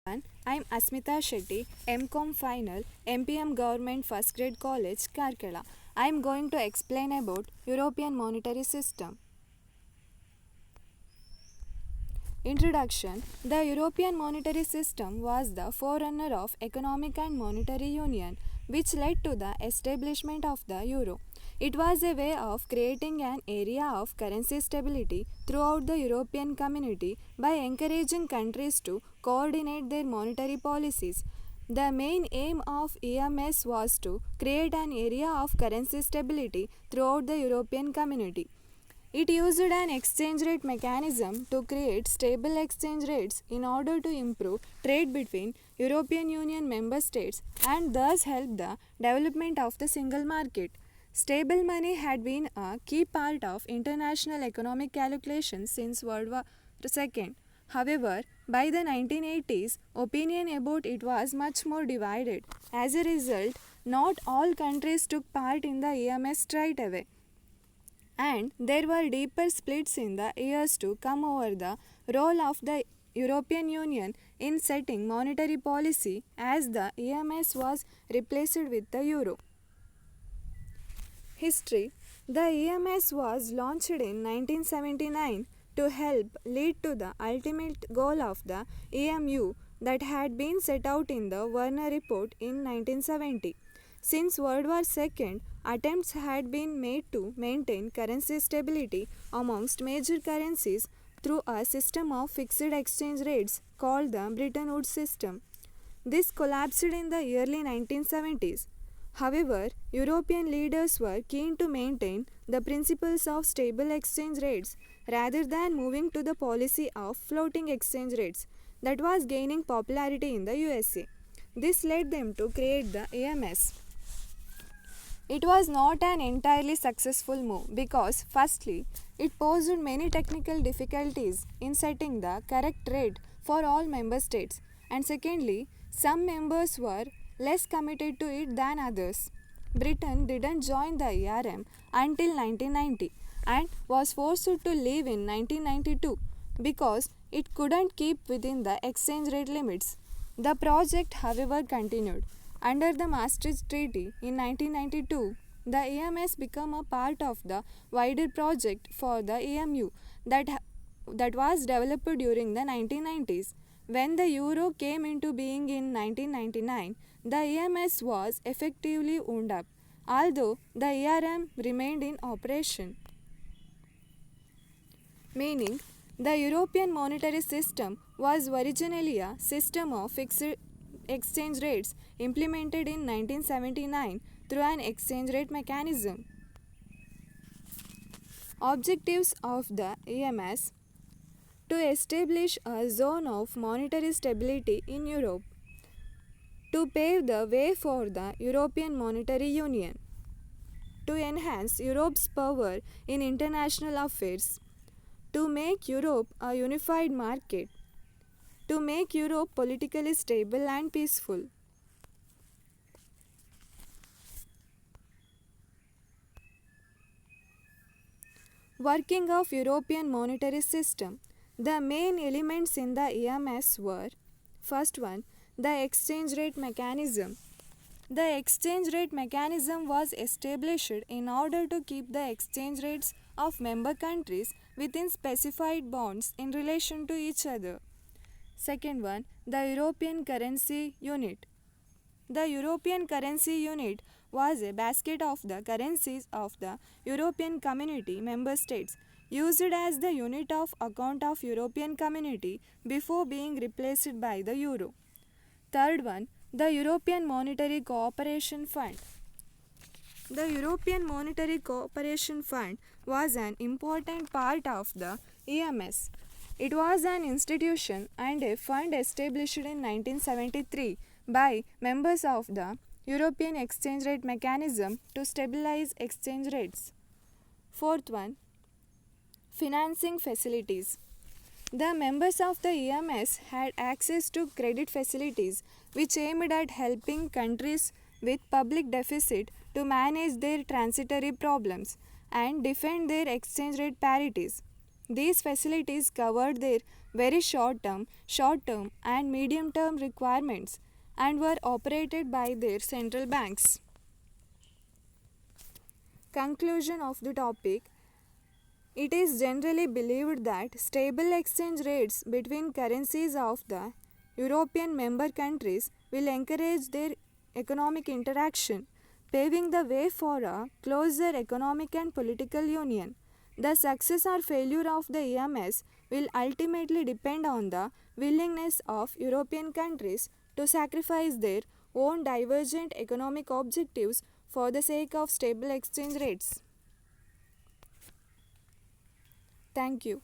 I'm Asmita Shetty, MCom Final, MPM Government First Grade College, Karkala. I'm going to explain about European Monetary System. Introduction. The European Monetary System was the forerunner of Economic and Monetary Union, which led to the establishment of the euro. It was a way of creating an area of currency stability throughout the European community by encouraging countries to coordinate their monetary policies. The main aim of EMS was to create an area of currency stability throughout the European community. It used an exchange rate mechanism to create stable exchange rates in order to improve trade between European Union member states and thus help the development of the single market. Stable money had been a key part of international economic calculations since World War II. However, by the 1980s, opinion about it was much more divided. As a result, not all countries took part in the EMS straight away, and there were deeper splits in the years to come over the role of the European Union in setting monetary policy as the EMS was replaced with the euro. History. The EMS was launched in 1979 to help lead to the ultimate goal of the EMU that had been set out in the Werner Report in 1970. Since World War II, attempts had been made to maintain currency stability amongst major currencies through a system of fixed exchange rates called the Bretton Woods system. This collapsed in the early 1970s. However, European leaders were keen to maintain the principles of stable exchange rates rather than moving to the policy of floating exchange rates that was gaining popularity in the USA. This led them to create the EMS. It was not an entirely successful move because, firstly, it posed many technical difficulties in setting the correct rate for all member states, and secondly, some members were less committed to it than others. Britain didn't join the ERM until 1990 and was forced to leave in 1992 because it couldn't keep within the exchange rate limits. The project, however, continued. Under the Maastricht Treaty in 1992, the EMS became a part of the wider project for the EMU that was developed during the 1990s. When the euro came into being in 1999, the EMS was effectively wound up, although the ERM remained in operation. Meaning, the European monetary system was originally a system of fixed exchange rates implemented in 1979 through an exchange rate mechanism. Objectives of the EMS: to establish a zone of monetary stability in Europe, to pave the way for the European Monetary Union, to enhance Europe's power in international affairs, to make Europe a unified market, to make Europe politically stable and peaceful. Working of European monetary system. The main elements in the EMS were: first one, the exchange rate mechanism. The exchange rate mechanism was established in order to keep the exchange rates of member countries within specified bounds in relation to each other. Second one, the European Currency Unit. The European Currency Unit was a basket of the currencies of the European Community member states, used as the unit of account of European Community before being replaced by the euro. Third one, the European Monetary Cooperation Fund. The European Monetary Cooperation Fund was an important part of the EMS. It was an institution and a fund established in 1973 by members of the European Exchange Rate Mechanism to stabilize exchange rates. Fourth one, financing facilities. The members of the EMS had access to credit facilities which aimed at helping countries with public deficit to manage their transitory problems and defend their exchange rate parities. These facilities covered their very short term, and medium term requirements and were operated by their central banks. Conclusion of the topic. It is generally believed that stable exchange rates between currencies of the European member countries will encourage their economic interaction, paving the way for a closer economic and political union. The success or failure of the EMS will ultimately depend on the willingness of European countries to sacrifice their own divergent economic objectives for the sake of stable exchange rates. Thank you.